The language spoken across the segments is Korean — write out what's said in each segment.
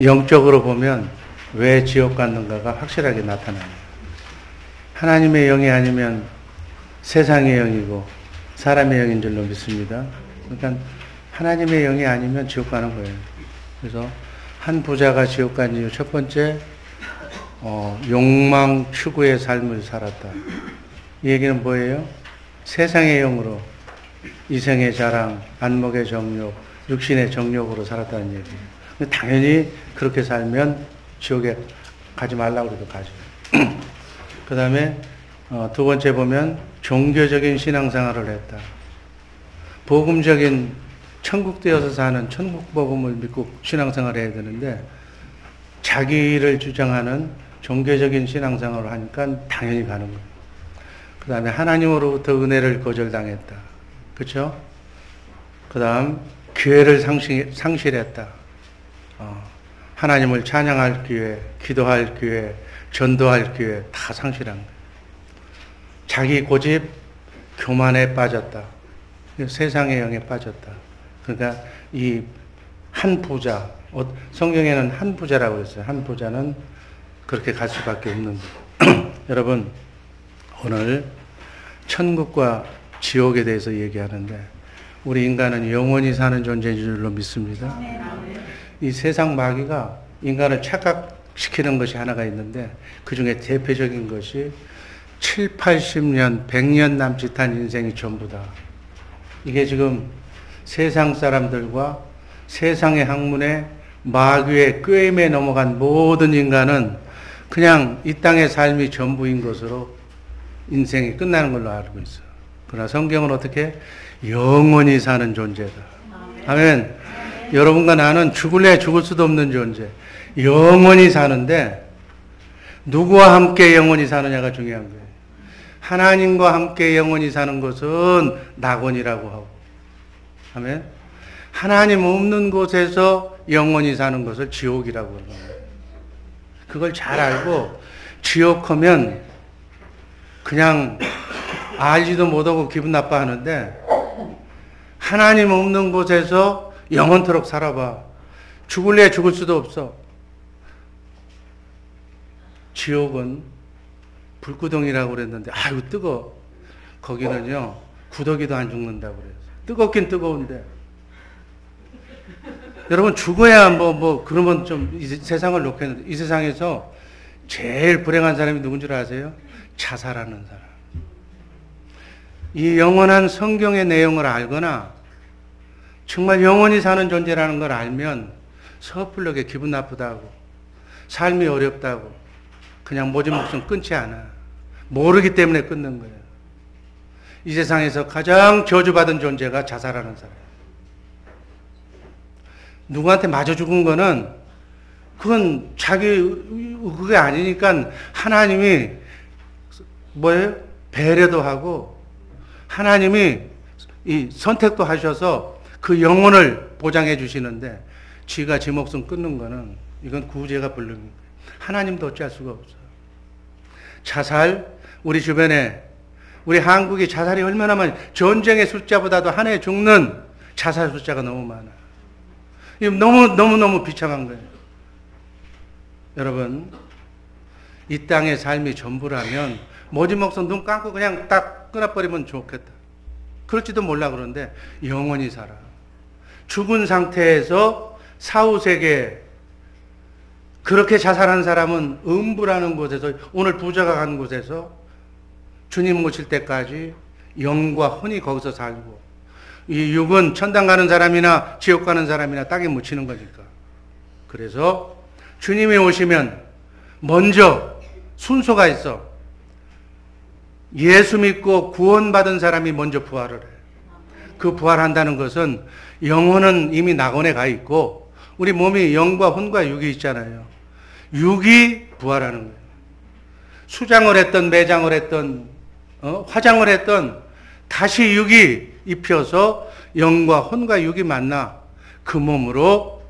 영적으로 보면 왜 지옥 갔는가가 확실하게 나타나요. 하나님의 영이 아니면 세상의 영이고 사람의 영인 줄로 믿습니다. 그러니까 하나님의 영이 아니면 지옥 가는 거예요. 그래서 한 부자가 지옥 간 이유 첫 번째, 욕망 추구의 삶을 살았다. 이 얘기는 뭐예요? 세상의 영으로 이생의 자랑, 안목의 정욕, 육신의 정욕으로 살았다는 얘기예요. 당연히 그렇게 살면 지옥에 가지 말라고 해도 가죠. 그 다음에 두 번째 보면 종교적인 신앙생활을 했다. 복음적인 천국 되어서 사는 천국 복음을 믿고 신앙생활을 해야 되는데 자기를 주장하는 종교적인 신앙생활을 하니까 당연히 가는 거예요. 그 다음에 하나님으로부터 은혜를 거절당했다. 그렇죠? 그 다음 기회를 상실했다. 하나님을 찬양할 기회, 기도할 기회, 전도할 기회 다 상실한 거예요. 자기 고집, 교만에 빠졌다. 세상의 영에 빠졌다. 그러니까 이 한 부자, 성경에는 한 부자라고 했어요. 한 부자는 그렇게 갈 수밖에 없는 거예요. 여러분, 오늘 천국과 지옥에 대해서 얘기하는데 우리 인간은 영원히 사는 존재인 줄로 믿습니다. 이 세상 마귀가 인간을 착각시키는 것이 하나가 있는데 그 중에 대표적인 것이 7, 80년, 100년 남짓한 인생이 전부다. 이게 지금 세상 사람들과 세상의 학문에 마귀의 꾀임에 넘어간 모든 인간은 그냥 이 땅의 삶이 전부인 것으로 인생이 끝나는 걸로 알고 있어요. 그러나 성경은 어떻게? 영원히 사는 존재다. 아멘. 여러분과 나는 죽을래 죽을 수도 없는 존재. 영원히 사는데 누구와 함께 영원히 사느냐가 중요한 거예요. 하나님과 함께 영원히 사는 것은 낙원이라고 하고, 아멘. 하나님 없는 곳에서 영원히 사는 것을 지옥이라고 하는 거예요. 그걸 잘 알고 지옥하면 그냥 알지도 못하고 기분 나빠하는데 하나님 없는 곳에서 영원토록 살아봐. 죽을래 죽을 수도 없어. 지옥은 불구덩이라고 그랬는데 아유 뜨거. 거기는요 구더기도 안 죽는다고 그래요. 뜨겁긴 뜨거운데 여러분 죽어야 그러면 좀 이 세상을 놓겠는데 이 세상에서 제일 불행한 사람이 누군 줄 아세요? 자살하는 사람. 이 영원한 성경의 내용을 알거나 정말 영원히 사는 존재라는 걸 알면 섣불르게 기분 나쁘다고 삶이 어렵다고 그냥 모진 목숨 끊지 않아. 모르기 때문에 끊는 거예요. 이 세상에서 가장 저주받은 존재가 자살하는 사람. 누구한테 맞아 죽은 거는 그건 자기 그게 아니니까 하나님이 뭐예요? 배려도 하고 하나님이 이 선택도 하셔서 그 영혼을 보장해 주시는데 지가 지 목숨 끊는 거는 이건 구제가 불능인 거예요. 하나님도 어찌할 수가 없어요. 자살, 우리 주변에 우리 한국이 자살이 얼마나 많이 전쟁의 숫자보다도 한 해 죽는 자살 숫자가 너무 많아. 너무 비참한 거예요. 여러분, 이 땅의 삶이 전부라면 모진 목숨 눈 감고 그냥 딱 끊어버리면 좋겠다. 그럴지도 몰라. 그런데 영원히 살아. 죽은 상태에서 사후세계 그렇게 자살한 사람은 음부라는 곳에서 오늘 부자가 간 곳에서 주님 오실 때까지 영과 혼이 거기서 살고 이 육은 천당 가는 사람이나 지옥 가는 사람이나 땅에 묻히는 거니까. 그래서 주님이 오시면 먼저 순서가 있어. 예수 믿고 구원받은 사람이 먼저 부활을 해. 그 부활한다는 것은 영혼은 이미 낙원에 가 있고 우리 몸이 영과 혼과 육이 있잖아요. 육이 부활하는 거예요. 수장을 했던 매장을 했던 화장을 했던 다시 육이 입혀서 영과 혼과 육이 만나 그 몸으로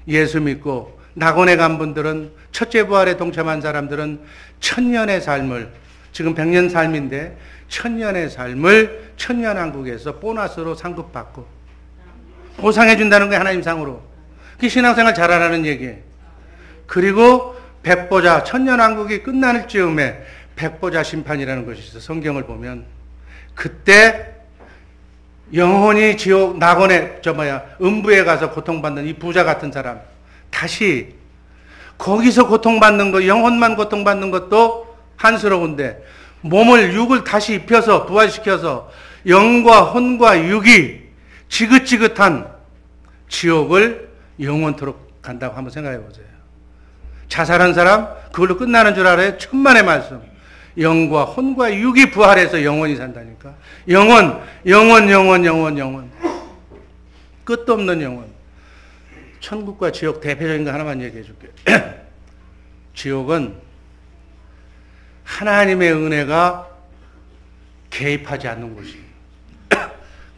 예수 믿고 낙원에 간 분들은 첫째 부활에 동참한 사람들은 천년의 삶을 지금 100년 삶인데 천년의 삶을 천년왕국에서 보너스로 상급받고 보상해 준다는 거예요. 하나님 상으로. 그 신앙생활 잘하라는 얘기예요. 그리고 백보자, 천년왕국이 끝날 즈음에 백보자 심판이라는 것이 있어. 성경을 보면 그때 영혼이 지옥 낙원에 음부에 가서 고통받는 이 부자 같은 사람, 다시 거기서 고통받는 거, 영혼만 고통받는 것도 한스러운데 몸을, 육을 다시 입혀서 부활시켜서 영과 혼과 육이 지긋지긋한 지옥을 영원토록 간다고 한번 생각해 보세요. 자살한 사람 그걸로 끝나는 줄 알아요? 천만의 말씀. 영과 혼과 육이 부활해서 영원히 산다니까. 영원. 끝도 없는 영원. 천국과 지옥 대표적인 거 하나만 얘기해 줄게요. 지옥은 하나님의 은혜가 개입하지 않는 곳이에요.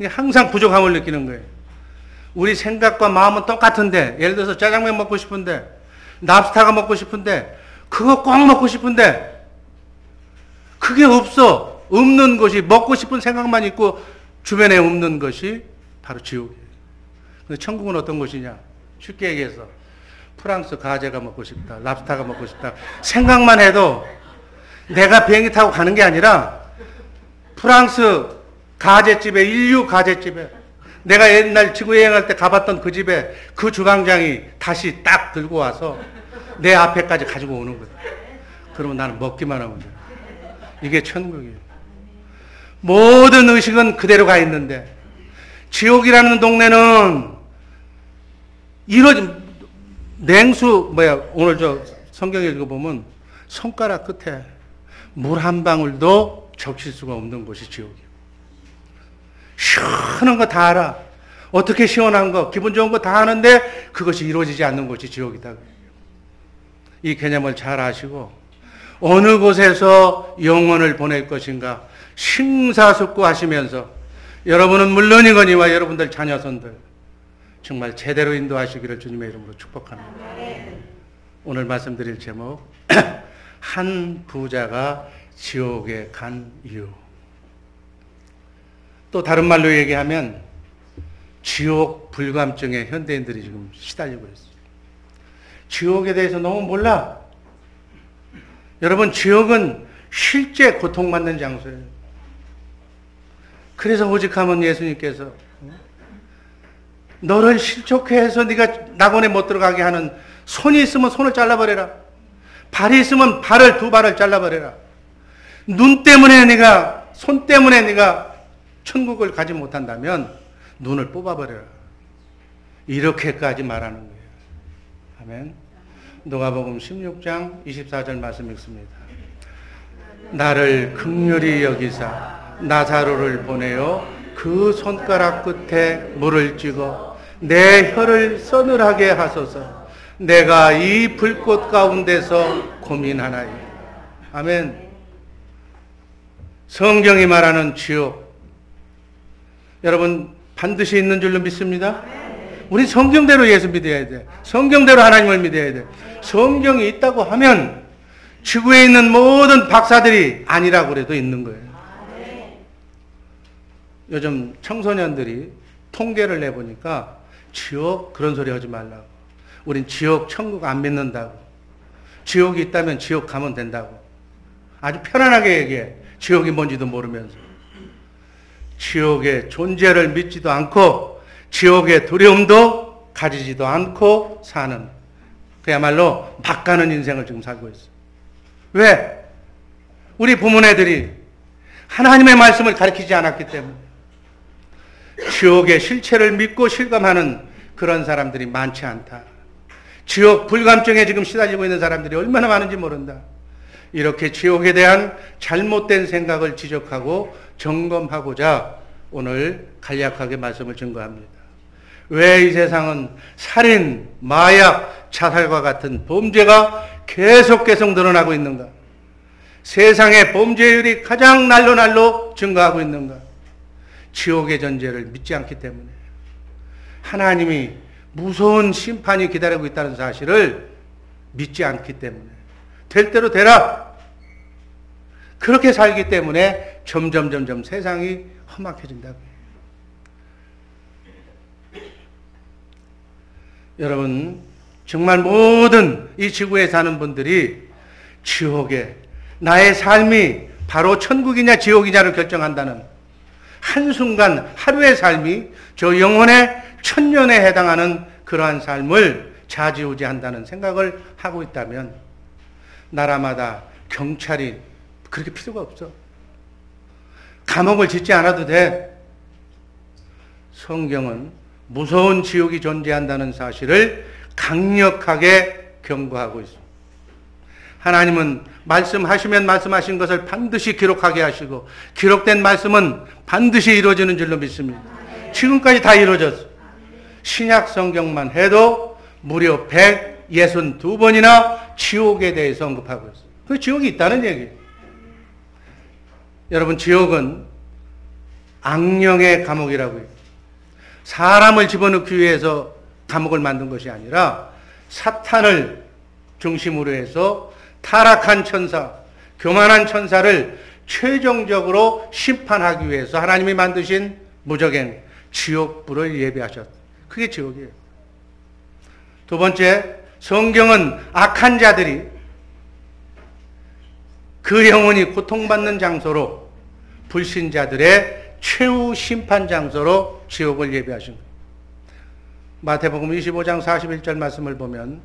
항상 부족함을 느끼는 거예요. 우리 생각과 마음은 똑같은데, 예를 들어서 짜장면 먹고 싶은데, 랍스타가 먹고 싶은데, 그거 꼭 먹고 싶은데, 그게 없어. 없는 것이, 먹고 싶은 생각만 있고 주변에 없는 것이 바로 지옥이에요. 근데 천국은 어떤 곳이냐? 쉽게 얘기해서 프랑스 가재가 먹고 싶다, 랍스타가 먹고 싶다. 생각만 해도 내가 비행기 타고 가는 게 아니라 프랑스 가재집에, 인류 가재집에, 내가 옛날 지구 여행할 때 가봤던 그 집에 그 주방장이 다시 딱 들고 와서 내 앞에까지 가지고 오는 거예요. 그러면 나는 먹기만 하면 돼요. 이게 천국이에요. 모든 의식은 그대로 가 있는데, 지옥이라는 동네는 냉수, 오늘 성경 읽어보면 손가락 끝에 물 한 방울도 적실 수가 없는 곳이 지옥이에요. 시원한 거 다 알아. 어떻게 시원한 거, 기분 좋은 거 다 아는데 그것이 이루어지지 않는 곳이 지옥이다. 이 개념을 잘 아시고 어느 곳에서 영혼을 보낼 것인가 심사숙고하시면서 여러분은 물론이거니와 여러분들 자녀손들 정말 제대로 인도하시기를 주님의 이름으로 축복합니다. 오늘 말씀드릴 제목, 한 부자가 지옥에 간 이유. 또 다른 말로 얘기하면 지옥 불감증에 현대인들이 지금 시달리고 있어요. 지옥에 대해서 너무 몰라. 여러분, 지옥은 실제 고통받는 장소예요. 그래서 오직하면 예수님께서 너를 실족해 해서 네가 낙원에 못 들어가게 하는, 손이 있으면 손을 잘라버려라. 발이 있으면 두 발을 잘라버려라. 눈 때문에 손 때문에 네가 천국을 가지 못한다면 눈을 뽑아버려라. 이렇게까지 말하는 거예요. 아멘. 누가복음 16장 24절 말씀 읽습니다. 나를 긍휼히 여기사 나사로를 보내어 그 손가락 끝에 물을 찍어 내 혀를 서늘하게 하소서. 내가 이 불꽃 가운데서 고민하나이. 아멘. 성경이 말하는 지옥, 여러분 반드시 있는 줄로 믿습니다. 우리 성경대로 예수 믿어야 돼. 성경대로 하나님을 믿어야 돼. 성경이 있다고 하면 지구에 있는 모든 박사들이 아니라고 그래도 있는 거예요. 요즘 청소년들이 통계를 내보니까 지옥 그런 소리 하지 말라고. 우린 지옥 천국 안 믿는다고. 지옥이 있다면 지옥 가면 된다고. 아주 편안하게 얘기해. 지옥이 뭔지도 모르면서. 지옥의 존재를 믿지도 않고 지옥의 두려움도 가지지도 않고 사는, 그야말로 막 가는 인생을 지금 살고 있어요. 왜? 우리 부모네들이 하나님의 말씀을 가르치지 않았기 때문에. 지옥의 실체를 믿고 실감하는 그런 사람들이 많지 않다. 지옥 불감증에 지금 시달리고 있는 사람들이 얼마나 많은지 모른다. 이렇게 지옥에 대한 잘못된 생각을 지적하고 점검하고자 오늘 간략하게 말씀을 증거합니다. 왜 이 세상은 살인, 마약, 자살과 같은 범죄가 계속 늘어나고 있는가? 세상의 범죄율이 가장 날로 증가하고 있는가? 지옥의 존재를 믿지 않기 때문에, 하나님이 무서운 심판이 기다리고 있다는 사실을 믿지 않기 때문에, 될 대로 되라, 그렇게 살기 때문에 점점 세상이 험악해진다고요. 여러분, 정말 모든 이 지구에 사는 분들이 지옥에 나의 삶이 바로 천국이냐 지옥이냐를 결정한다는 한순간 하루의 삶이 저 영혼의 천년에 해당하는 그러한 삶을 좌지우지한다는 생각을 하고 있다면 나라마다 경찰이 그렇게 필요가 없어. 감옥을 짓지 않아도 돼. 성경은 무서운 지옥이 존재한다는 사실을 강력하게 경고하고 있습니다. 하나님은 말씀하시면 말씀하신 것을 반드시 기록하게 하시고 기록된 말씀은 반드시 이루어지는 줄로 믿습니다. 지금까지 다 이루어졌어. 신약 성경만 해도 무려 162번이나 지옥에 대해서 언급하고 있어요. 그 지옥이 있다는 얘기예요. 여러분, 지옥은 악령의 감옥이라고요. 사람을 집어넣기 위해서 감옥을 만든 것이 아니라 사탄을 중심으로 해서 타락한 천사, 교만한 천사를 최종적으로 심판하기 위해서 하나님이 만드신 무적행, 지옥불을 예비하셨다. 그게 지옥이에요. 두 번째, 성경은 악한 자들이 그 영혼이 고통받는 장소로 불신자들의 최후 심판 장소로 지옥을 예비하신 거예요. 마태복음 25장 41절 말씀을 보면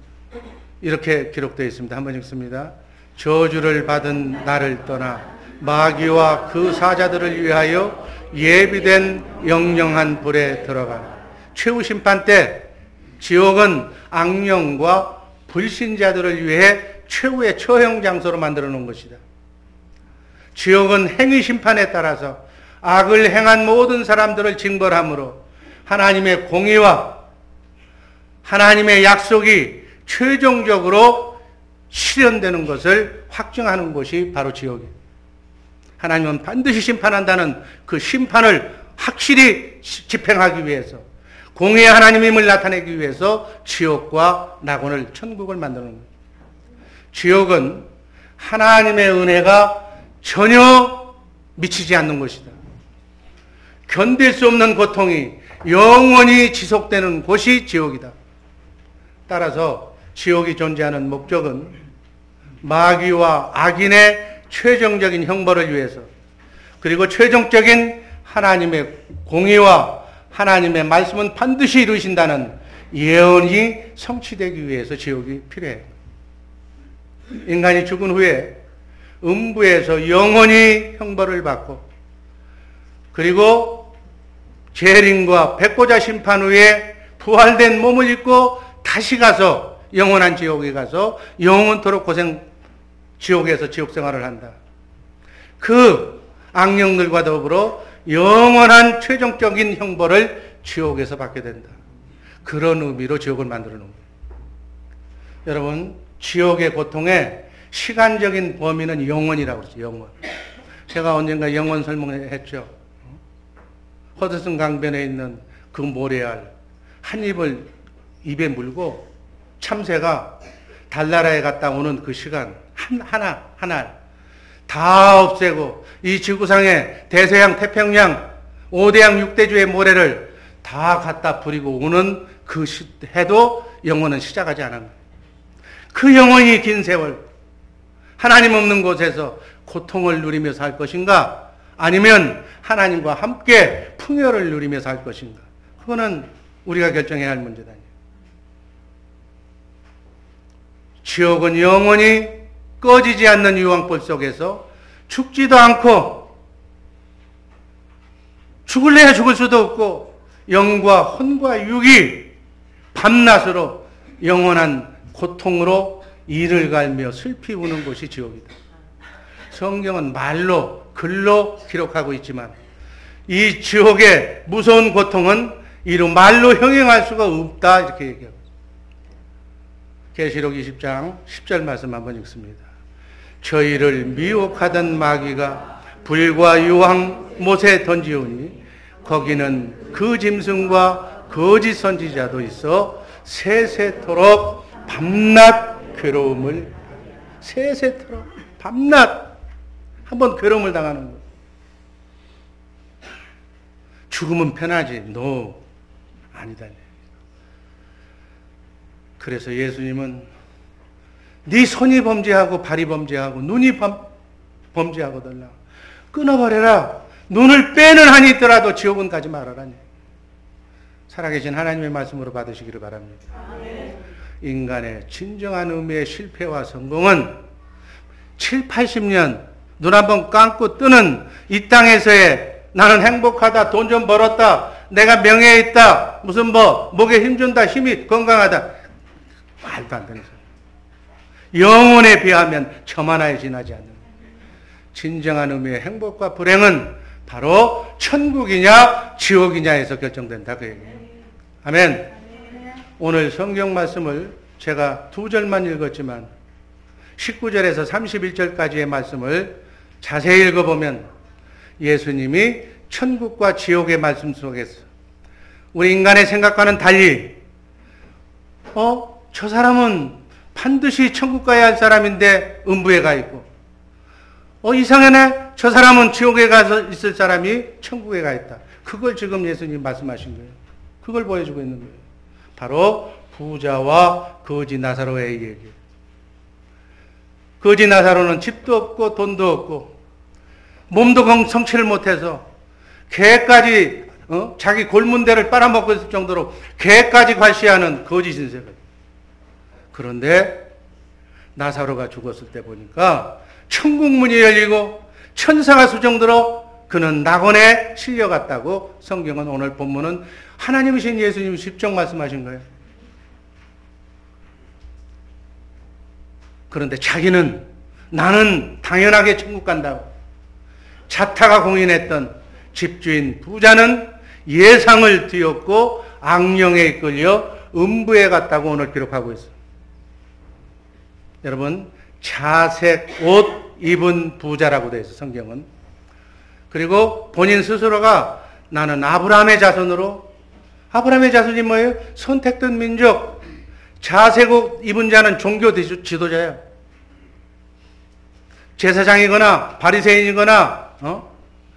이렇게 기록되어 있습니다. 한번 읽습니다. 저주를 받은 나를 떠나 마귀와 그 사자들을 위하여 예비된 영영한 불에 들어가라. 최후 심판 때 지옥은 악령과 불신자들을 위해 최후의 처형 장소로 만들어 놓은 것이다. 지옥은 행위 심판에 따라서 악을 행한 모든 사람들을 징벌함으로 하나님의 공의와 하나님의 약속이 최종적으로 실현되는 것을 확증하는 곳이 바로 지옥이에요. 하나님은 반드시 심판한다는 그 심판을 확실히 집행하기 위해서, 공의의 하나님임을 나타내기 위해서 지옥과 낙원을, 천국을 만드는 거예요. 지옥은 하나님의 은혜가 전혀 미치지 않는 것이다. 견딜 수 없는 고통이 영원히 지속되는 곳이 지옥이다. 따라서 지옥이 존재하는 목적은 마귀와 악인의 최종적인 형벌을 위해서, 그리고 최종적인 하나님의 공의와 하나님의 말씀은 반드시 이루신다는 예언이 성취되기 위해서 지옥이 필요해요. 인간이 죽은 후에 음부에서 영원히 형벌을 받고, 그리고 재림과 백보자 심판 후에 부활된 몸을 입고 다시 가서 영원한 지옥에 가서 영원토록 지옥에서 지옥 생활을 한다. 그 악령들과 더불어 영원한 최종적인 형벌을 지옥에서 받게 된다. 그런 의미로 지옥을 만들어 놓은 거예요. 여러분, 지옥의 고통의 시간적인 범위는 영원이라고 그러죠. 영원. 제가 언젠가 영원 설명했죠. 허드슨 강변에 있는 그 모래알 한 입을 입에 물고 참새가 달나라에 갔다 오는 그 시간 하나 다 없애고 이 지구상의 대서양, 태평양, 5대양 6대주의 모래를 다 갖다 버리고 오는 그 해도 영원은 시작하지 않은 거예요. 그 영원히 긴 세월 하나님 없는 곳에서 고통을 누리며 살 것인가, 아니면 하나님과 함께 풍요를 누리며 살 것인가, 그거는 우리가 결정해야 할 문제다. 지옥은 영원히 꺼지지 않는 유황불 속에서 죽지도 않고 죽을래야 죽을 수도 없고 영과 혼과 육이 밤낮으로 영원한 고통으로 이를 갈며 슬피 우는 곳이 지옥이다. 성경은 말로 글로 기록하고 있지만 이 지옥의 무서운 고통은 이루 말로 형용할 수가 없다, 이렇게 얘기하고 있습니다. 계시록 20장 10절 말씀 한번 읽습니다. 저희를 미혹하던 마귀가 불과 유황 못에 던지오니 거기는 그 짐승과 거짓 선지자도 있어 세세토록 밤낮 괴로움을, 세세토록 밤낮 한번 괴로움을 당하는 것. 죽으면 편하지. 아니다. 그래서 예수님은 네 손이 범죄하고 발이 범죄하고 눈이 범죄하거든 끊어버려라. 눈을 빼는 한이 있더라도 지옥은 가지 말아라니. 살아계신 하나님의 말씀으로 받으시기를 바랍니다. 인간의 진정한 의미의 실패와 성공은 7, 80년 눈 한번 감고 뜨는 이 땅에서의 나는 행복하다, 돈 좀 벌었다, 내가 명예에 있다, 무슨 목에 힘준다, 힘이 건강하다. 말도 안 되는 소리. 영혼에 비하면 점 하나에 지나지 않는 진정한 의미의 행복과 불행은 바로 천국이냐 지옥이냐에서 결정된다 그 얘기예요. 아멘. 오늘 성경 말씀을 제가 2절만 읽었지만 19절에서 31절까지의 말씀을 자세히 읽어보면 예수님이 천국과 지옥의 말씀 속에서 우리 인간의 생각과는 달리 저 사람은 반드시 천국 가야 할 사람인데 음부에 가 있고 이상하네. 저 사람은 지옥에 가서 있을 사람이 천국에 가 있다. 그걸 지금 예수님 말씀하신 거예요. 그걸 보여주고 있는 거예요. 바로 부자와 거지 나사로의 얘기예요. 거지 나사로는 집도 없고 돈도 없고 몸도 성취를 못해서 개까지 자기 골문대를 빨아먹고 있을 정도로 개까지 과시하는 거지 신세가. 그런데 나사로가 죽었을 때 보니까 천국 문이 열리고 천사가 수정들어 그는 낙원에 실려갔다고 성경은 오늘 본문은 하나님이신 예수님이 직접 말씀하신 거예요. 그런데 자기는 나는 당연하게 천국 간다고 자타가 공인했던 집주인 부자는 예상을 뒤엎고 악령에 이끌려 음부에 갔다고 오늘 기록하고 있어요. 여러분 자색 옷 입은 부자라고 되어 있어요. 성경은. 그리고 본인 스스로가 나는 아브라함의 자손으로 아브라함의 자손이 뭐예요? 선택된 민족. 자색 옷 입은 자는 종교 지도자예요. 제사장이거나 바리새인이거나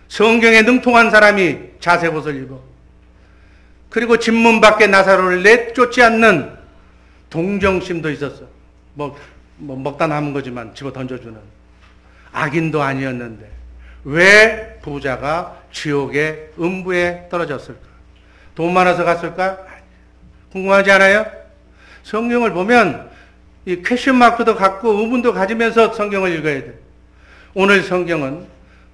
성경에 능통한 사람이 자색 옷을 입어. 그리고 집문 밖에 나사로를 내쫓지 않는 동정심도 있었어. 먹다 남은 거지만 집어 던져주는 악인도 아니었는데 왜 부자가 지옥의 음부에 떨어졌을까? 돈 많아서 갔을까? 궁금하지 않아요? 성경을 보면 이 퀘션 마크도 갖고 의문도 가지면서 성경을 읽어야 돼. 오늘 성경은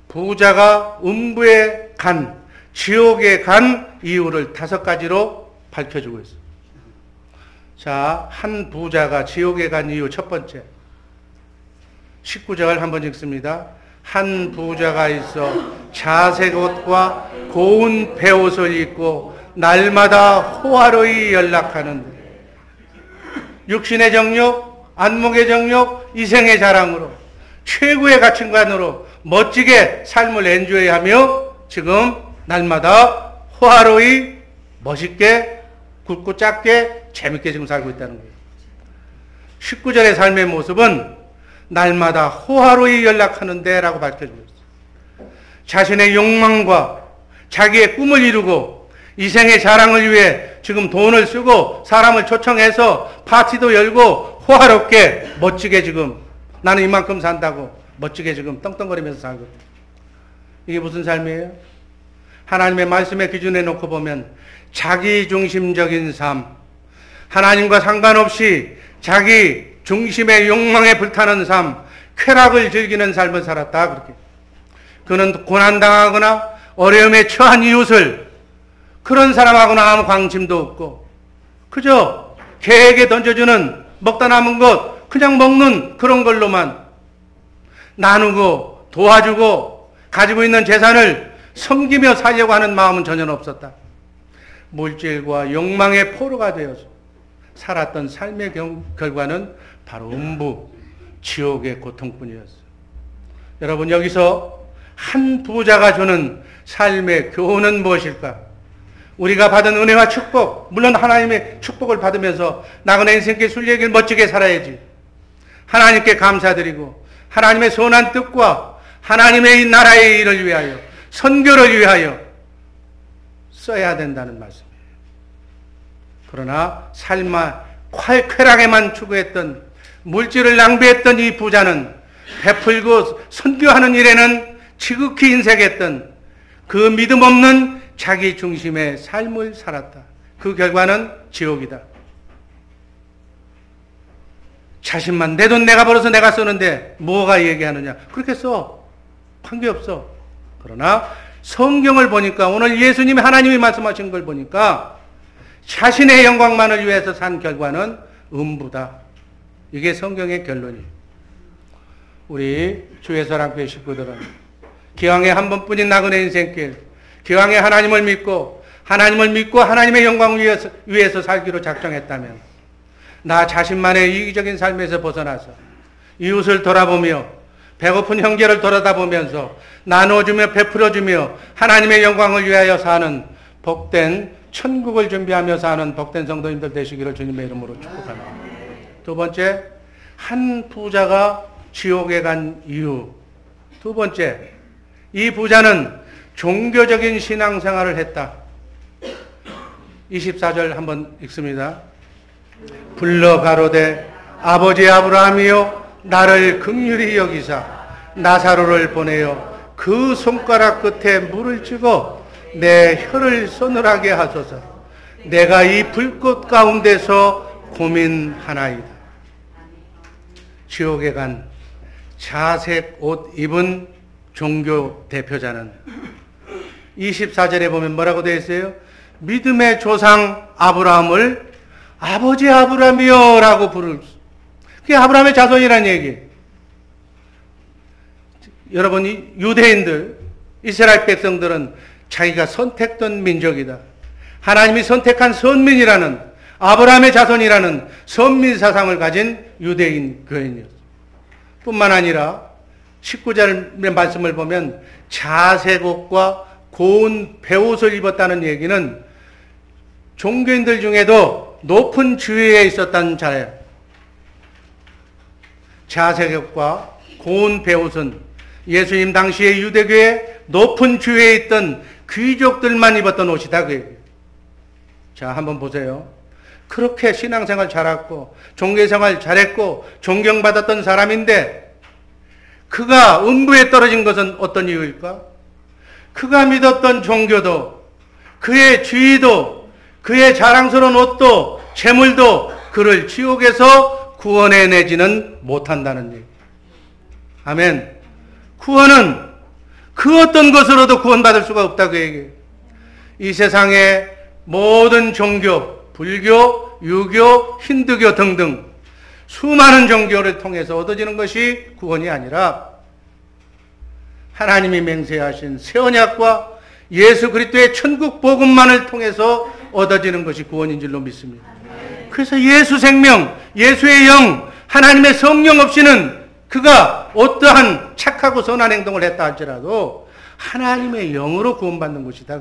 부자가 음부에 간, 지옥에 간 이유를 5가지로 밝혀주고 있어요. 자, 한 부자가 지옥에 간 이유 첫 번째. 19절 한번 읽습니다. 한 부자가 있어 자색 옷과 고운 베옷을 입고 날마다 호화로이 연락하는 육신의 정욕, 안목의 정욕, 이생의 자랑으로 최고의 가치관으로 멋지게 삶을 엔조이하며 지금 날마다 호화로이 멋있게 굵고 작게 재밌게 지금 살고 있다는 거예요. 19절의 삶의 모습은 날마다 호화로이 연락하는데 라고 밝혀주고 있어요. 자신의 욕망과 자기의 꿈을 이루고 이생의 자랑을 위해 지금 돈을 쓰고 사람을 초청해서 파티도 열고 호화롭게 멋지게 지금 나는 이만큼 산다고 멋지게 지금 떵떵거리면서 살고 있어요. 이게 무슨 삶이에요? 하나님의 말씀에 기준에 놓고 보면 자기중심적인 삶, 하나님과 상관없이 자기 중심의 욕망에 불타는 삶, 쾌락을 즐기는 삶을 살았다. 그렇게. 그는 고난당하거나 어려움에 처한 이웃을 그런 사람하고는 아무 관심도 없고 그저 개에게 던져주는 먹다 남은 것 그냥 먹는 그런 걸로만 나누고 도와주고 가지고 있는 재산을 섬기며 살려고 하는 마음은 전혀 없었다. 물질과 욕망의 포로가 되어서 살았던 삶의 결과는 바로 음부, 지옥의 고통뿐이었어요. 여러분 여기서 한 부자가 주는 삶의 교훈은 무엇일까? 우리가 받은 은혜와 축복, 물론 하나님의 축복을 받으면서 나그네 인생길 순례길 멋지게 살아야지. 하나님께 감사드리고 하나님의 선한 뜻과 하나님의 이 나라의 일을 위하여 선교를 위하여 써야 된다는 말씀이에요. 그러나 삶의 쾌락에만 추구했던, 물질을 낭비했던 이 부자는 베풀고 선교하는 일에는 지극히 인색했던 그 믿음 없는 자기 중심의 삶을 살았다. 그 결과는 지옥이다. 자신만 내 돈 내가 벌어서 내가 쓰는데 뭐가 얘기하느냐. 그렇게 써. 관계없어. 그러나 성경을 보니까, 오늘 예수님이 하나님이 말씀하신 걸 보니까 자신의 영광만을 위해서 산 결과는 음부다. 이게 성경의 결론이에요. 우리 주예서랑교회 식구들은 기왕에 한 번뿐인 나그네 인생길, 기왕에 하나님을 믿고 하나님의 영광을 위해서 살기로 작정했다면 나 자신만의 이기적인 삶에서 벗어나서 이웃을 돌아보며 배고픈 형제를 돌아다보면서 나눠주며 베풀어주며 하나님의 영광을 위하여 사는 복된 천국을 준비하며 사는 복된 성도님들 되시기를 주님의 이름으로 축복합니다. 두 번째, 한 부자가 지옥에 간 이유. 두 번째, 이 부자는 종교적인 신앙생활을 했다. 24절 한번 읽습니다. 불러 가로되 아버지 아브라함이여 나를 긍휼히 여기사 나사로를 보내어 그 손가락 끝에 물을 찍어 내 혀를 서늘하게 하소서. 내가 이 불꽃 가운데서 고민하나이다. 지옥에 간 자색 옷 입은 종교 대표자는 24절에 보면 뭐라고 되어 있어요? 믿음의 조상 아브라함을 아버지 아브라함이여 라고 부를, 그게 아브라함의 자손이라는 얘기. 여러분, 유대인들, 이스라엘 백성들은 자기가 선택된 민족이다. 하나님이 선택한 선민이라는, 아브라함의 자손이라는 선민 사상을 가진 유대인 교인이었습니다. 뿐만 아니라 19절의 말씀을 보면 자색 옷과 고운 베옷을 입었다는 얘기는 종교인들 중에도 높은 지위에 있었다는 자예요. 자색 옷과 고운 베옷은 예수님 당시의 유대교의 높은 지위에 있던 귀족들만 입었던 옷이다. 그 얘기예요. 자, 한번 보세요. 그렇게 신앙생활 잘했고 종교생활 잘했고 존경받았던 사람인데 그가 음부에 떨어진 것은 어떤 이유일까? 그가 믿었던 종교도, 그의 지위도, 그의 자랑스러운 옷도, 재물도 그를 지옥에서 구원해내지는 못한다는 얘기. 아멘. 구원은 그 어떤 것으로도 구원받을 수가 없다고 얘기해요. 이 세상의 모든 종교, 불교, 유교, 힌두교 등등 수많은 종교를 통해서 얻어지는 것이 구원이 아니라 하나님이 맹세하신 새 언약과 예수 그리스도의 천국 복음만을 통해서 얻어지는 것이 구원인 줄로 믿습니다. 그래서 예수 생명, 예수의 영, 하나님의 성령 없이는 그가 어떠한 착하고 선한 행동을 했다 할지라도 하나님의 영으로 구원받는 것이다.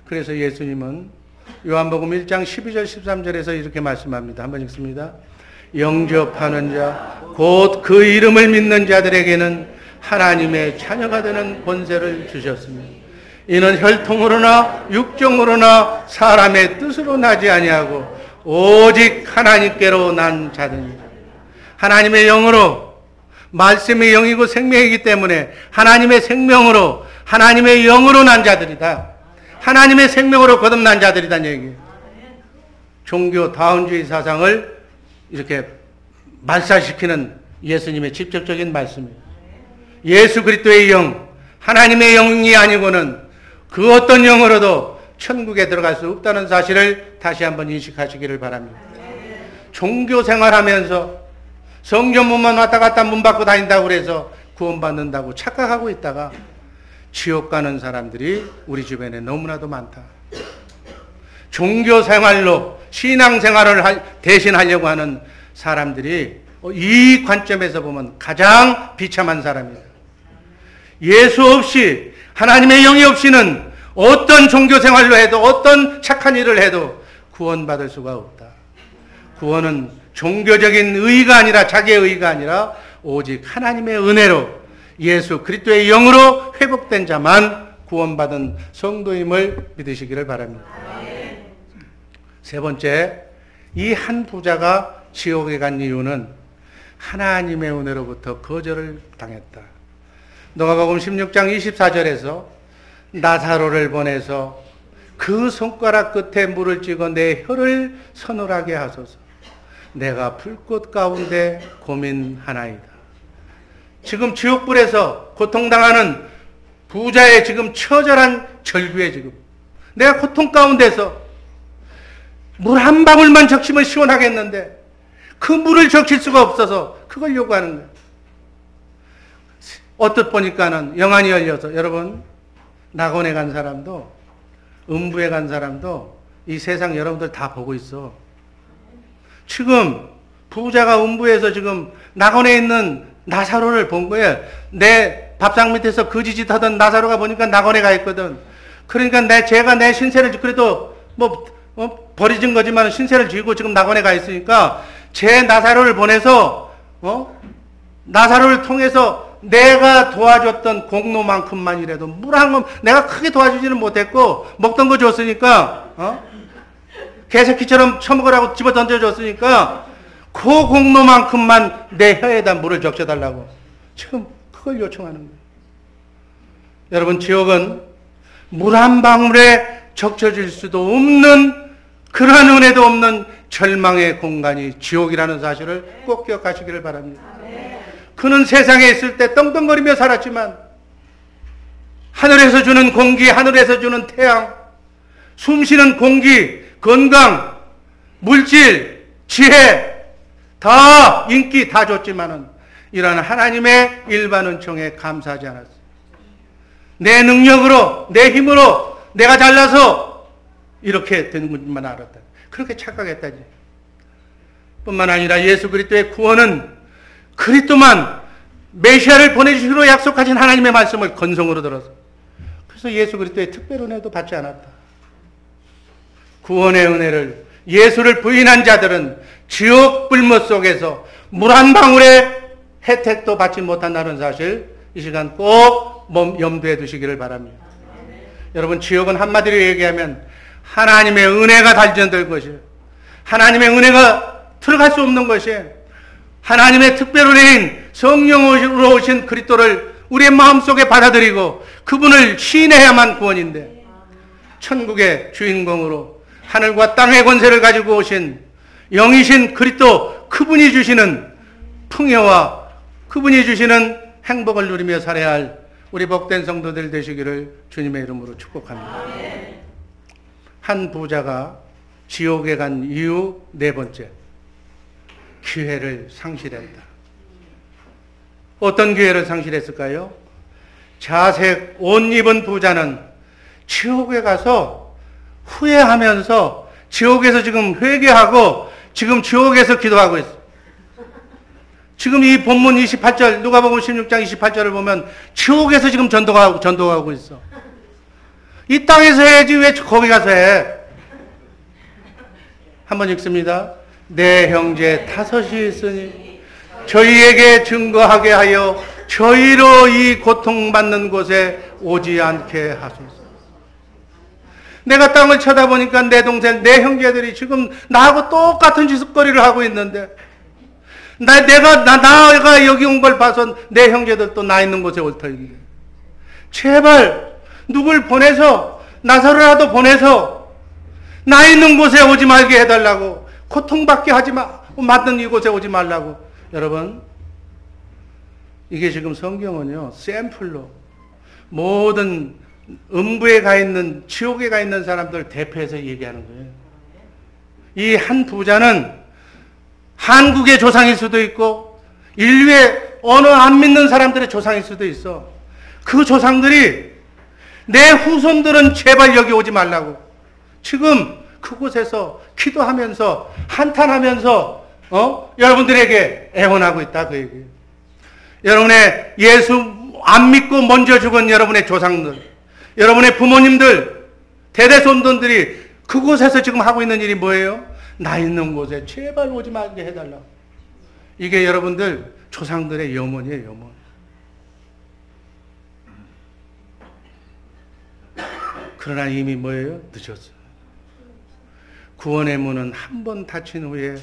그래서 예수님은 요한복음 1장 12절 13절에서 이렇게 말씀합니다. 한번 읽습니다. 영접하는 자, 곧 그 이름을 믿는 자들에게는 하나님의 자녀가 되는 권세를 주셨습니다. 이는 혈통으로나 육정으로나 사람의 뜻으로 나지 아니하고 오직 하나님께로 난 자들이다. 하나님의 영으로, 말씀의 영이고 생명이기 때문에 하나님의 생명으로, 하나님의 영으로 난 자들이다. 하나님의 생명으로 거듭난 자들이란 얘기예요. 종교 다운주의 사상을 이렇게 말살시키는 예수님의 직접적인 말씀이에요. 예수 그리스도의 영, 하나님의 영이 아니고는 그 어떤 영으로도 천국에 들어갈 수 없다는 사실을 다시 한번 인식하시기를 바랍니다. 종교 생활하면서 성전문만 왔다 갔다 문 받고 다닌다고 그래서 구원받는다고 착각하고 있다가 지옥 가는 사람들이 우리 주변에 너무나도 많다. 종교 생활로 신앙 생활을 대신하려고 하는 사람들이 이 관점에서 보면 가장 비참한 사람이다. 예수 없이, 하나님의 영이 없이는 어떤 종교 생활로 해도, 어떤 착한 일을 해도 구원받을 수가 없다. 구원은 종교적인 의의가 아니라, 자기의 의의가 아니라 오직 하나님의 은혜로 예수 그리스도의 영으로 회복된 자만 구원받은 성도임을 믿으시기를 바랍니다. 세 번째, 이 한 부자가 지옥에 간 이유는 하나님의 은혜로부터 거절을 당했다. 누가복음 16장 24절에서 나사로를 보내서 그 손가락 끝에 물을 찍어 내 혀를 서늘하게 하소서. 내가 불꽃 가운데 고민하나이다. 지금 지옥불에서 고통당하는 부자의 지금 처절한 절규에 지금 내가 고통 가운데서 물 한 방울만 적시면 시원하겠는데 그 물을 적실 수가 없어서 그걸 요구하는 거예요. 어떻 보니까는 영안이 열려서 여러분 낙원에 간 사람도 음부에 간 사람도 이 세상 여러분들 다 보고 있어. 지금 부자가 음부에서 지금 낙원에 있는 나사로를 본 거예요. 내 밥상 밑에서 거지짓 하던 나사로가 보니까 낙원에 가 있거든. 그러니까 제가 내 신세를 그래도 버리진 거지만 신세를 지고 지금 낙원에 가 있으니까 제 나사로를 보내서 나사로를 통해서 내가 도와줬던 공로만큼만이라도 물 한 번 내가 크게 도와주지는 못했고 먹던 거 줬으니까 개새끼처럼 처먹으라고 집어 던져줬으니까 그 공로만큼만 내 혀에다 물을 적셔달라고 지금 그걸 요청하는 거예요. 여러분 지옥은 물 한 방울에 적셔질 수도 없는 그러한 은혜도 없는 절망의 공간이 지옥이라는 사실을 꼭 기억하시기를 바랍니다. 그는 세상에 있을 때 떵떵거리며 살았지만 하늘에서 주는 공기, 하늘에서 주는 태양, 숨쉬는 공기, 건강, 물질, 지혜 다 인기 다 줬지만은 이러한 하나님의 일반 은총에 감사하지 않았어요. 내 능력으로 내 힘으로 내가 잘나서 이렇게 된 것만 알았다. 그렇게 착각했다지. 뿐만 아니라 예수 그리스도의 구원은 그리스도만 메시아를 보내주시기로 약속하신 하나님의 말씀을 건성으로 들어서 그래서 예수 그리스도의 특별 은혜도 받지 않았다. 구원의 은혜를 예수를 부인한 자들은 지옥 불못 속에서 물 한 방울의 혜택도 받지 못한다는 사실 이 시간 꼭 염두에 두시기를 바랍니다. 여러분 지옥은 한마디로 얘기하면 하나님의 은혜가 단전될 것이에요. 하나님의 은혜가 들어갈 수 없는 것이에요. 하나님의 특별 은혜인 성령으로 오신 그리스도를 우리의 마음속에 받아들이고 그분을 시인해야만 구원인데 천국의 주인공으로 하늘과 땅의 권세를 가지고 오신 영이신 그리스도 그분이 주시는 풍요와 그분이 주시는 행복을 누리며 살아야 할 우리 복된 성도들 되시기를 주님의 이름으로 축복합니다. 한 부자가 지옥에 간 이유 네 번째, 기회를 상실했다. 어떤 기회를 상실했을까요? 자색 옷 입은 부자는 지옥에 가서 후회하면서 지옥에서 지금 회개하고 지금 지옥에서 기도하고 있어. 지금 이 본문 28절 누가복음 16장 28절을 보면 지옥에서 지금 전도하고 있어. 이 땅에서 해야지 왜 거기 가서 해? 한번 읽습니다. 내 형제 다섯이 있으니 저희에게 증거하게 하여 저희로 이 고통받는 곳에 오지 않게 하소서. 내가 땅을 쳐다보니까 내 동생, 내 형제들이 지금 나하고 똑같은 짓거리를 하고 있는데 나가 여기 온 걸 봐서 내 형제들도 나 있는 곳에 올 터인데 제발 누굴 보내서 나사로라도 보내서 나 있는 곳에 오지 말게 해달라고 고통받게 하지 맞는 이곳에 오지 말라고. 여러분 이게 지금 성경은요 샘플로 모든 음부에 가 있는 지옥에 가 있는 사람들 대표해서 얘기하는 거예요. 이 한 부자는 한국의 조상일 수도 있고 인류의 어느 안 믿는 사람들의 조상일 수도 있어. 그 조상들이 내 후손들은 제발 여기 오지 말라고 지금 그곳에서 기도하면서 한탄하면서 여러분들에게 애원하고 있다 그 얘기예요. 여러분의 예수 안 믿고 먼저 죽은 여러분의 조상들, 여러분의 부모님들, 대대손돈들이 그곳에서 지금 하고 있는 일이 뭐예요? 나 있는 곳에 제발 오지 말게 해달라고. 이게 여러분들 조상들의 염원이에요, 염원. 그러나 이미 뭐예요? 늦었어요. 구원의 문은 한 번 닫힌 후에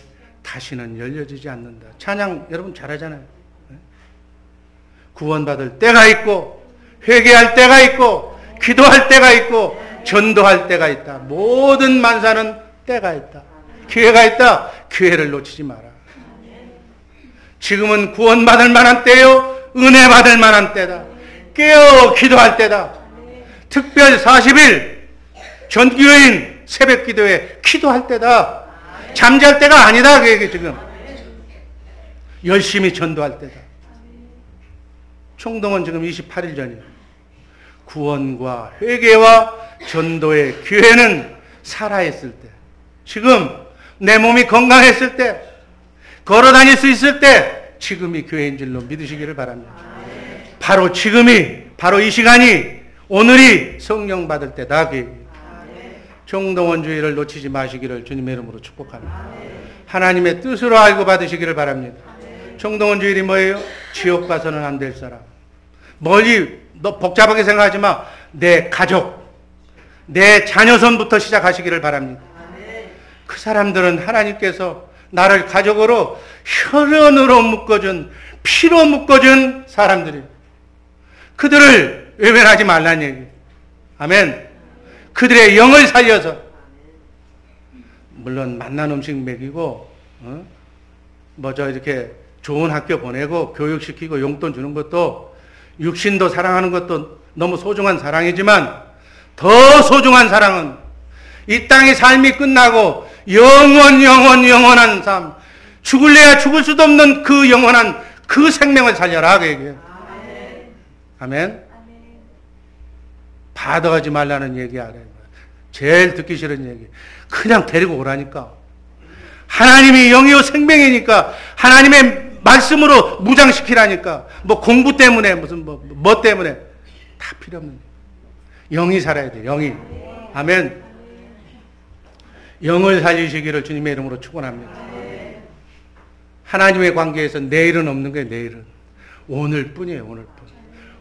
다시는 열려지지 않는다. 찬양 여러분 잘하잖아요. 구원받을 때가 있고 회개할 때가 있고 기도할 때가 있고 전도할 때가 있다. 모든 만사는 때가 있다. 기회가 있다. 기회를 놓치지 마라. 지금은 구원받을 만한 때요, 은혜 받을 만한 때다. 깨어 기도할 때다. 특별 40일 전교인 새벽 기도에 기도할 때다. 잠잘 때가 아니다. 그 얘기 지금. 열심히 전도할 때다. 총동원 지금 28일 전이에요. 구원과 회개와 전도의 기회는 살아있을 때, 지금 내 몸이 건강했을 때, 걸어 다닐 수 있을 때, 지금이 교회인 줄로 믿으시기를 바랍니다. 바로 지금이, 바로 이 시간이, 오늘이 성령 받을 때다. 총동원 주의를 놓치지 마시기를 주님의 이름으로 축복합니다. 하나님의 뜻으로 알고 받으시기를 바랍니다. 총동원 주일이 뭐예요? 지옥 가서는 안 될 사람. 멀리 너 복잡하게 생각하지 마. 내 가족, 내 자녀선부터 시작하시기를 바랍니다. 그 사람들은 하나님께서 나를 가족으로 혈연으로 묶어준, 피로 묶어준 사람들이에요. 그들을 외면하지 말라는 얘기예요. 아멘. 그들의 영을 살려서, 물론 맛난 음식 먹이고 이렇게 좋은 학교 보내고 교육시키고 용돈 주는 것도, 육신도 사랑하는 것도 너무 소중한 사랑이지만, 더 소중한 사랑은 이 땅의 삶이 끝나고 영원한 삶, 죽을래야 죽을 수도 없는 그 영원한 그 생명을 살려라. 그 얘기예요. 아멘. 받아가지 말라는 얘기 아래. 제일 듣기 싫은 얘기. 그냥 데리고 오라니까. 하나님이 영이요 생명이니까 하나님의 말씀으로 무장시키라니까. 뭐 공부 때문에 무슨 뭐 때문에 다 필요 없는. 영이 살아야 돼. 영이. 아멘. 영을 살리시기를 주님의 이름으로 축원합니다. 하나님의 관계에서 내일은 없는 거예요. 내일은 오늘뿐이에요. 오늘뿐.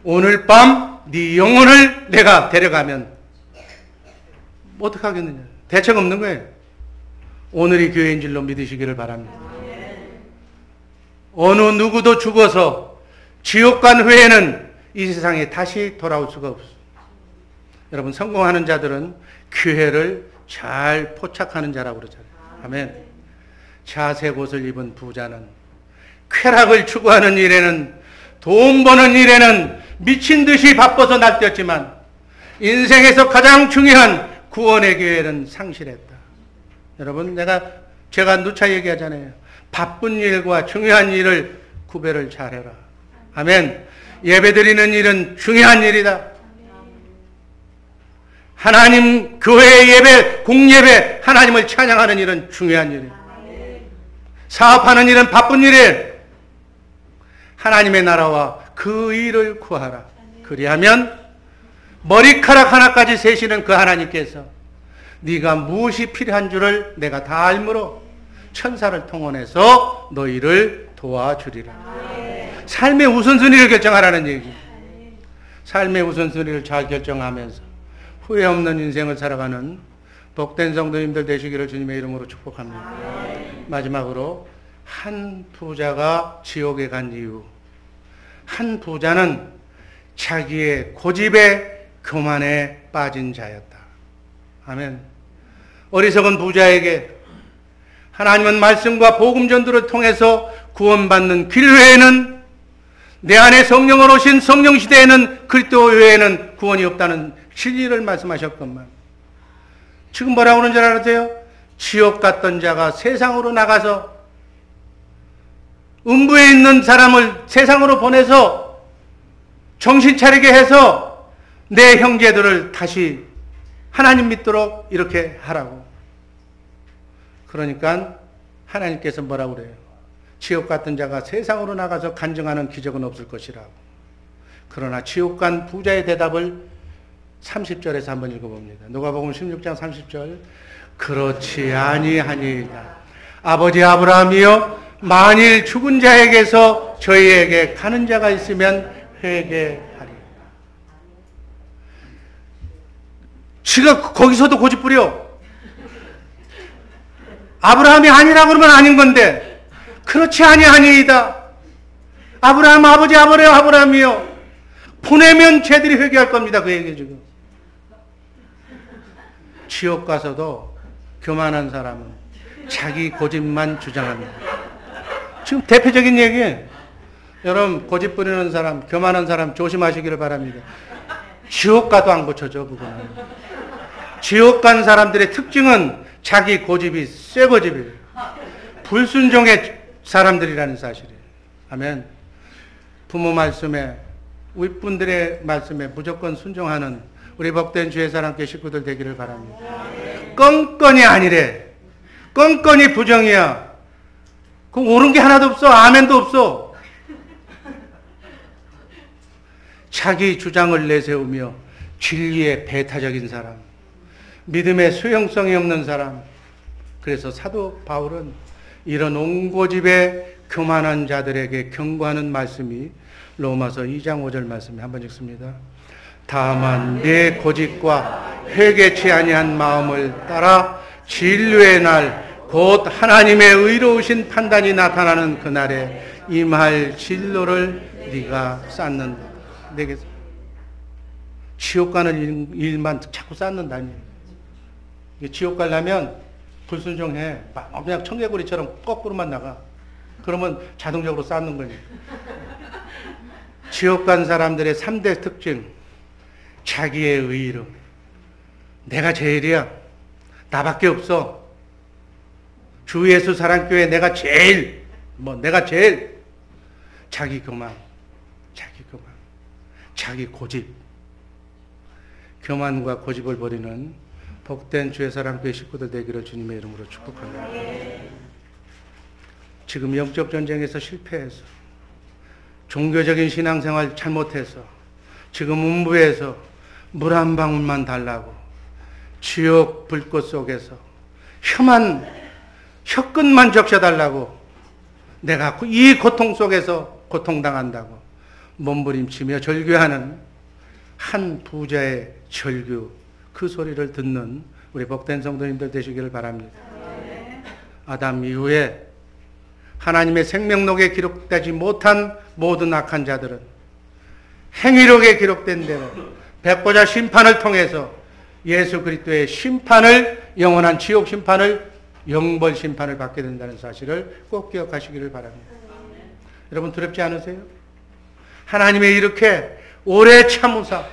오늘 밤 네 영혼을 내가 데려가면 어떻게 하겠느냐. 대책 없는 거예요. 오늘이 교회인 줄로 믿으시기를 바랍니다. 어느 누구도 죽어서 지옥 간 후에는 이 세상에 다시 돌아올 수가 없어요. 여러분, 성공하는 자들은 교회를 잘 포착하는 자라고 그러잖아요. 아멘. 자색 옷을 입은 부자는 쾌락을 추구하는 일에는, 돈 버는 일에는 미친 듯이 바빠서 날뛰었지만 인생에서 가장 중요한 구원의 기회는 상실했다. 여러분, 제가 누차 얘기하잖아요. 바쁜 일과 중요한 일을 구별을 잘해라. 아멘. 예배드리는 일은 중요한 일이다. 하나님 교회의 예배, 공예배, 하나님을 찬양하는 일은 중요한 일이에요. 사업하는 일은 바쁜 일이에요. 하나님의 나라와 그 일을 구하라. 그리하면 머리카락 하나까지 세시는 그 하나님께서 네가 무엇이 필요한 줄을 내가 다 알므로 천사를 통원해서 너희를 도와주리라. 삶의 우선순위를 결정하라는 얘기. 삶의 우선순위를 잘 결정하면서 후회 없는 인생을 살아가는 복된 성도님들 되시기를 주님의 이름으로 축복합니다. 마지막으로, 한 부자가 지옥에 간 이유. 한 부자는 자기의 고집에 교만에 빠진 자였다. 아멘. 어리석은 부자에게 하나님은 말씀과 복음 전도를 통해서 구원받는 길 외에는, 내 안에 성령으로 오신 성령 시대에는 그리스도 외에는 구원이 없다는 진리를 말씀하셨건만, 지금 뭐라고 그러는 줄 아세요? 지옥 갔던 자가 세상으로 나가서 음부에 있는 사람을 세상으로 보내서 정신 차리게 해서 내 형제들을 다시 하나님 믿도록 이렇게 하라고. 그러니까 하나님께서 뭐라고 그래요? 지옥 같은 자가 세상으로 나가서 간증하는 기적은 없을 것이라고. 그러나 지옥 간 부자의 대답을 30절에서 한번 읽어봅니다. 누가복음 16장 30절. 그렇지 아니하니이다. 아버지 아브라함이여, 만일 죽은 자에게서 저희에게 가는 자가 있으면 회개하리. 지가 거기서도 고집 부려. 아브라함이 아니라고 그러면 아닌 건데 그렇지 아니하니이다. 아브라함 아버지 아브라함이요. 보내면 쟤들이 회개할 겁니다. 그 얘기 지금. 지옥 가서도 교만한 사람은 자기 고집만 주장합니다. 지금 대표적인 얘기예요. 여러분 고집 부리는 사람, 교만한 사람 조심하시기를 바랍니다. 지옥 가도 안 고쳐져 그거는. 지옥 간 사람들의 특징은 자기 고집이 쇠 고집이에요. 불순종의 사람들이라는 사실이에요. 아멘. 부모 말씀에 윗분들의 말씀에 무조건 순종하는 우리 복된 주의 사랑교회 식구들 되기를 바랍니다. 껌껌이 아니래. 껌껌이 부정이야. 그 옳은 게 하나도 없어. 아멘도 없어. 자기 주장을 내세우며 진리의 배타적인 사람, 믿음의 수용성이 없는 사람. 그래서 사도 바울은 이런 옹고집에 교만한 자들에게 경고하는 말씀이 로마서 2장 5절 말씀에 한번 읽습니다. 다만 내 고집과 회개치 아니한 마음을 따라 진료의 날 곧 하나님의 의로우신 판단이 나타나는 그날에 임할 진로를 네가 쌓는다. 내게 지옥 가는 일만 자꾸 쌓는다니. 지옥 가려면 불순종해. 그냥 청개구리처럼 거꾸로만 나가. 그러면 자동적으로 쌓는 거니. 지옥 간 사람들의 3대 특징. 자기의 의로. 내가 제일이야. 나밖에 없어. 주 예수 사랑교회 내가 제일. 자기 교만. 자기 고집. 교만과 고집을 버리는 복된 주의 사랑교회 식구들 되기를 주님의 이름으로 축복합니다. 지금 영적 전쟁에서 실패해서 종교적인 신앙생활 잘못해서 지금 음부에서 물 한 방울만 달라고 지옥 불꽃 속에서 혀끝만 적셔달라고 내가 이 고통 속에서 고통당한다고 몸부림치며 절규하는 한 부자의 절규, 그 소리를 듣는 우리 복된 성도님들 되시기를 바랍니다. 아담 이후에 하나님의 생명록에 기록되지 못한 모든 악한 자들은 행위록에 기록된 대로 백보자 심판을 통해서 예수 그리스도의 심판을, 영원한 지옥 심판을, 영벌 심판을 받게 된다는 사실을 꼭 기억하시기를 바랍니다. 여러분 두렵지 않으세요? 하나님의 이렇게 오래 참으사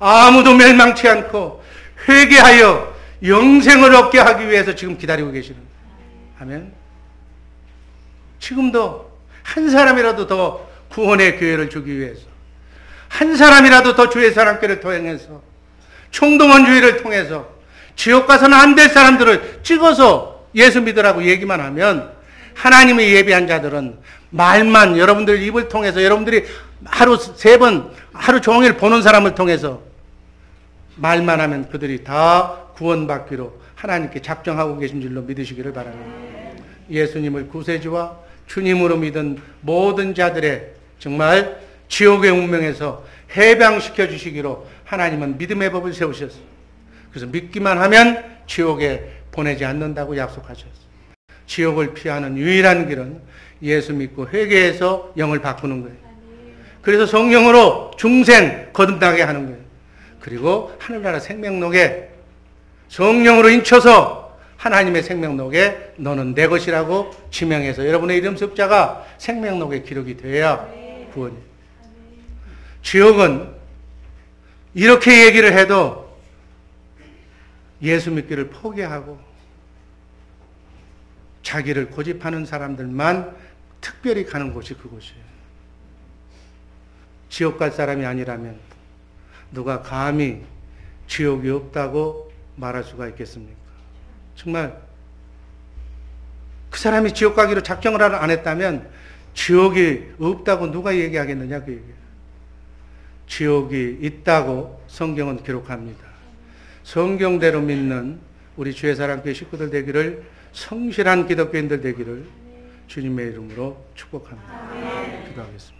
아무도 멸망치 않고 회개하여 영생을 얻게 하기 위해서 지금 기다리고 계시는 거예요. 아멘. 지금도 한 사람이라도 더 구원의 기회를 주기 위해서, 한 사람이라도 더 주의 사랑교회를 통해서, 총동원주의를 통해서 지옥 가서는 안 될 사람들을 찍어서 예수 믿으라고 얘기만 하면, 하나님의 예비한 자들은 말만, 여러분들 입을 통해서, 여러분들이 하루 3번, 하루 종일 보는 사람을 통해서 말만 하면 그들이 다 구원받기로 하나님께 작정하고 계신 줄로 믿으시기를 바랍니다. 예수님을 구세주와 주님으로 믿은 모든 자들의 정말 지옥의 운명에서 해방시켜 주시기로 하나님은 믿음의 법을 세우셨어요. 그래서 믿기만 하면 지옥에 보내지 않는다고 약속하셨어요. 지옥을 피하는 유일한 길은 예수 믿고 회개해서 영을 바꾸는 거예요. 그래서 성령으로 중생 거듭나게 하는 거예요. 그리고 하늘나라 생명록에 성령으로 인쳐서 하나님의 생명록에 너는 내 것이라고 지명해서 여러분의 이름 숫자가 생명록에 기록이 돼야 구원이. 지옥은 이렇게 얘기를 해도 예수 믿기를 포기하고 자기를 고집하는 사람들만 특별히 가는 곳이 그곳이에요. 지옥 갈 사람이 아니라면 누가 감히 지옥이 없다고 말할 수가 있겠습니까? 정말 그 사람이 지옥 가기로 작정을 안 했다면 지옥이 없다고 누가 얘기하겠느냐 그 얘기예요. 지옥이 있다고 성경은 기록합니다. 성경대로 믿는 우리 주의 사랑교회 식구들 되기를, 성실한 기독교인들 되기를 주님의 이름으로 축복합니다. 기도하겠습니다.